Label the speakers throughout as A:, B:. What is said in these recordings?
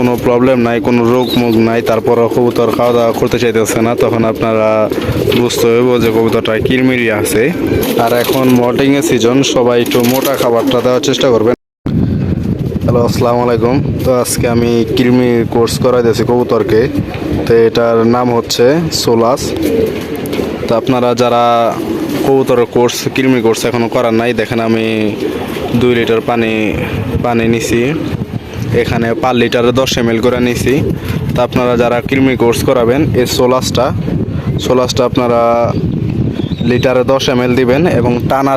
A: কোনো প্রবলেম নাই, কোনো রোগ মুখ নাই, তারপরও কবুতর খাওয়া দাওয়া করতে চাইতেছে না, তখন আপনারা বুঝতে হইব যে কবুতরটা কিরমিরি আছে। আর এখন মল্টিংয়ের সিজন, সবাই একটু মোটা খাবারটা দেওয়ার চেষ্টা করবেন। হ্যালো, আসসালামু আলাইকুম। তো আজকে আমি কিরমির কোর্স করাইতেছি কবুতরকে। তো এটার নাম হচ্ছে সোলাস। তো আপনারা যারা কবুতরের কোর্স, কিরমি কোর্স এখনও করার নাই, দেখেন আমি 2 লিটার পানি নিছি, এখানে পার লিটারে 10 ml করে নিছি। তা আপনারা যারা কিরমি কোর্স করাবেন, এই সোলাসটা আপনারা লিটারে 10 ml দিবেন এবং টানা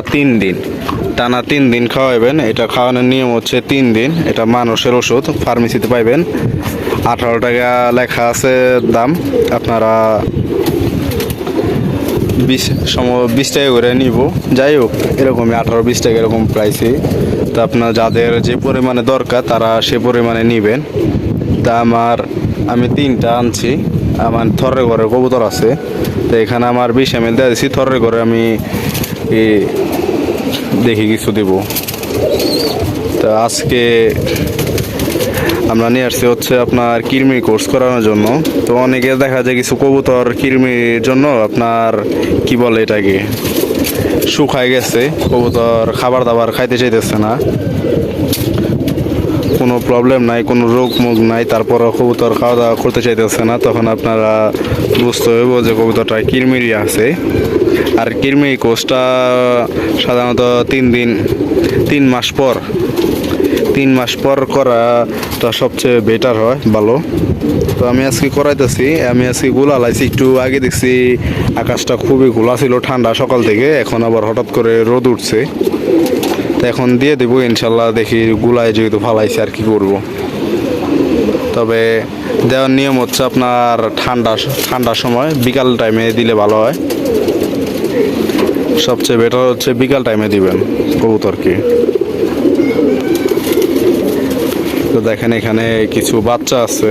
A: 3 দিন খাওয়াবেন। এটা খাওয়ানোর নিয়ম হচ্ছে 3 দিন। এটা মানুষের ওষুধ, ফার্মেসিতে পাইবেন। 18 টাকা লেখা আছে দাম, আপনারা 20 টাকা করে নিব। যাই হোক, এরকমই 18-20 টাকা এরকম প্রাইসে। তা আপনার যাদের যে পরিমাণে দরকার তারা সে পরিমাণে নেবেন। তা আমি 3টা আনছি, আমার থরের ঘরে কবুতর আছে। তো এখানে আমার 20 ml দিয়ে দিচ্ছি। থরের ঘরে আমি দেখি কিছু দেব। তা আজকে আমরা নিয়ে আসছি হচ্ছে আপনার কিরমি কোর্স করানোর জন্য। তো অনেকে দেখা যায় কিছু কবুতর কিরমির জন্য আপনার কি বলে এটাকে শুকায় গেছে, কবুতর খাবার দাবার খাইতে চাইতেছে না, কোনো প্রবলেম নাই, কোনো রোগ মুখ নাই, তারপরও কবুতর খাওয়া দাওয়া করতে চাইতেছে না, তখন আপনারা বুঝতে হইব যে কবুতরটা কিরমিরি আছে। আর কিরমি কোর্সটা সাধারণত 3 মাস পর করাটা সবচেয়ে বেটার হয়, ভালো। তো আমি আজকে করাইতেছি, আমি আজকে গোলা লাইছি। একটু আগে দেখছি আকাশটা খুবই গোলা ছিল, ঠান্ডা সকাল থেকে, এখন আবার হঠাৎ করে রোদ উঠছে। তো এখন দিয়ে দেবো ইনশাল্লাহ। দেখি গুলায় যেহেতু ফালাইছি আর কি করব। তবে দেওয়ার নিয়ম হচ্ছে আপনার ঠান্ডার সময় বিকাল টাইমে দিলে ভালো হয়। সবচেয়ে বেটার হচ্ছে বিকাল টাইমে দিবেন কবুতরকে। তো দেখেন এখানে কিছু বাচ্চা আছে,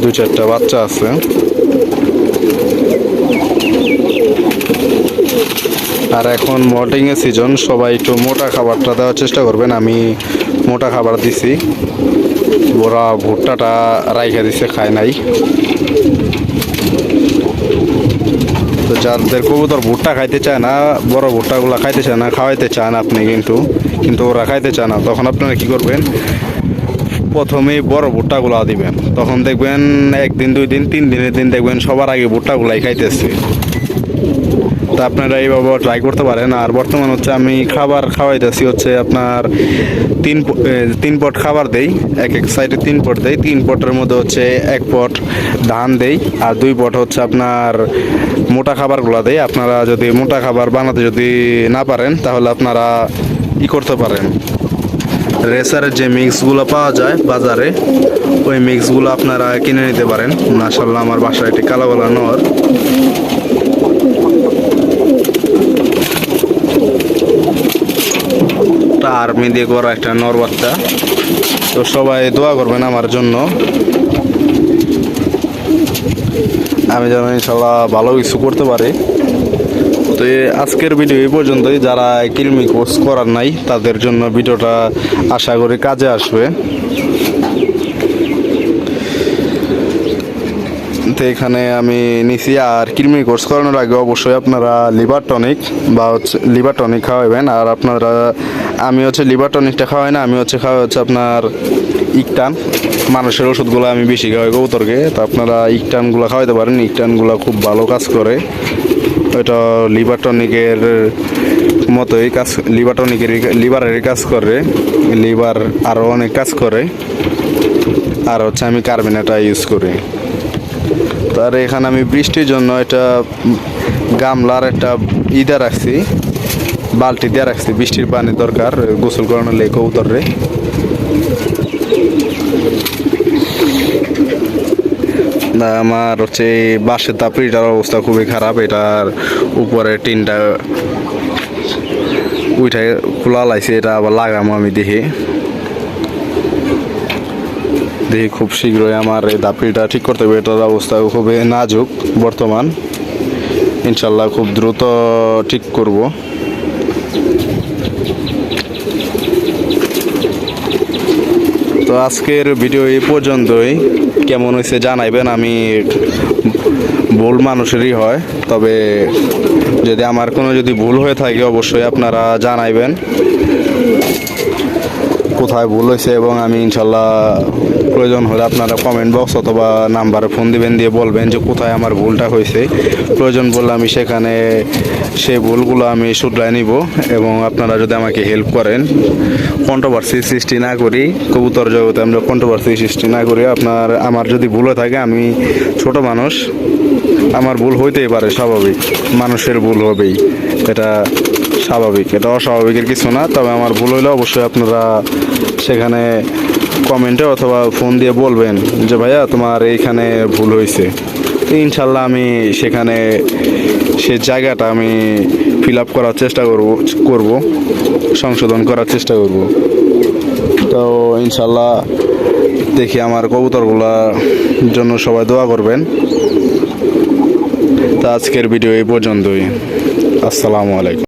A: 2-4টা বাচ্চা আছে। আর এখন মল্টিংয়ের সিজন, সবাই একটু মোটা খাবারটা দেওয়ার চেষ্টা করবেন। আমি মোটা খাবার দিছি, ওরা ভুট্টাটা রাইখা দিছে, খায় নাই। তো যাদের কবুতর ভুট্টা খাইতে চায় না, বড় ভুট্টাগুলো খাইতে চায় না, খাওয়াইতে চান আপনি, কিন্তু ওরা খাইতে চায় না, তখন আপনারা কি করবেন, প্রথমেই বড় ভুট্টাগুলা দিবেন। তখন দেখবেন 1 দিন 2 দিন 3 দিনের দিন দেখবেন সবার আগে ভুট্টাগুলাই খাইতেছে। তা আপনারা এইভাবে ট্রাই করতে পারেন। আর বর্তমান হচ্ছে আমি খাবার খাওয়াইতেছি হচ্ছে আপনার 3 পট খাবার দেই, এক সাইডে 3 পট দেই। 3 পটের মধ্যে হচ্ছে 1 পট ধান দেই, আর 2 পট হচ্ছে আপনার মোটা খাবারগুলো দেই। আপনারা যদি মোটা খাবার বানাতে যদি না পারেন, তাহলে আপনারা করতে পারেন, রেসারের যে মিক্সগুলো পাওয়া যায় বাজারে, ওই মিক্সগুলো আপনারা কিনে নিতে পারেন। মাশাআল্লাহ, আমার বাসায় একটি কালো গলা নর। আর্মি দিয়ে করা একটা নর বাচ্চা। তো সবাই দোয়া করবেন আমার জন্য, আমি যেন ইনশাল্লাহ ভালো কিছু করতে পারি। তো আজকের ভিডিও এই পর্যন্তই। যারা কিরমি কোর্স করার নাই তাদের জন্য ভিডিওটা আশা করি কাজে আসবে। তো এখানে আমি নিছি। আর কিরমি কোর্স করানোর আগে অবশ্যই আপনারা লিভার টনিক খাওয়াবেন। আর আপনারা, আমি হচ্ছে লিভার টনিকটা খাওয়াই না, আমি খাওয়াই হচ্ছে আপনার ইকটান। মানুষের ওষুধগুলো আমি বেশি খাওয়াই কবুতরকে। তো আপনারা ইকটানগুলো খাওয়াইতে পারেন, ইকটানগুলো খুব ভালো কাজ করে। ওইটা লিভার টনিকের মতোই কাজ, লিভারের কাজ করে, লিভার আরও অনেক কাজ করে। আর হচ্ছে আমি কার্বিনেটা ইউজ করি। তার এখানে আমি বৃষ্টির জন্য এটা গামলার একটা রাখছি, বালতি দিয়ে রাখছি, বৃষ্টির পানি দরকার গোসল করানোর লেগে কবুতরে। আমার হচ্ছে বাঁশের তাপড়িটার অবস্থা খুবই খারাপ। এটার উপরে টিনটা উঠে খোলা লাইছে, এটা আবার লাগামো আমি দেখি খুব শীঘ্রই আমার এই দাপড়িটা ঠিক করতে হবে। এটার অবস্থা খুবই নাজুক বর্তমান, ইনশাল্লাহ খুব দ্রুত ঠিক করব। তো তো আজকের ভিডিও এই পর্যন্তই। কেমন হয়েছে জানাইবেন। আমি ভুল মানুষেরই হয়, তবে যদি আমার কোনো ভুল হয়ে থাকে অবশ্যই আপনারা জানাইবেন কোথায় ভুল হয়েছে, এবং আমি ইনশাল্লাহ প্রয়োজন হলে আপনারা কমেন্ট বক্স অথবা নাম্বারে ফোন দিবেন, দিয়ে বলবেন যে কোথায় আমার ভুলটা হয়েছে। প্রয়োজন বললে আমি সেখানে সেই ভুলগুলো আমি শুধরাই নিব, এবং আপনারা যদি আমাকে হেল্প করেন, কন্ট্রোভার্সি সৃষ্টি না করি কবুতর জগতে, আমরা কন্ট্রোভার্সি সৃষ্টি না করি। আমার যদি ভুল হয়ে থাকে, আমি ছোট মানুষ, আমার ভুল হইতেই পারে, স্বাভাবিক, মানুষের ভুল হবেই, এটা স্বাভাবিক, এটা অস্বাভাবিকের কিছু না। তবে আমার ভুল হইলে অবশ্যই আপনারা সেখানে কমেন্টে অথবা ফোন দিয়ে বলবেন যে ভাইয়া তোমার এইখানে ভুল হয়েছে। তো ইনশাল্লাহ আমি সেখানে সে জায়গাটা আমি ফিল আপ করার চেষ্টা করব, সংশোধন করার চেষ্টা করব। তো ইনশাল্লাহ দেখি আমার কবুতরগুলোর জন্য সবাই দোয়া করবেন। তো আজকের ভিডিও এই পর্যন্তই। আসসালামু আলাইকুম।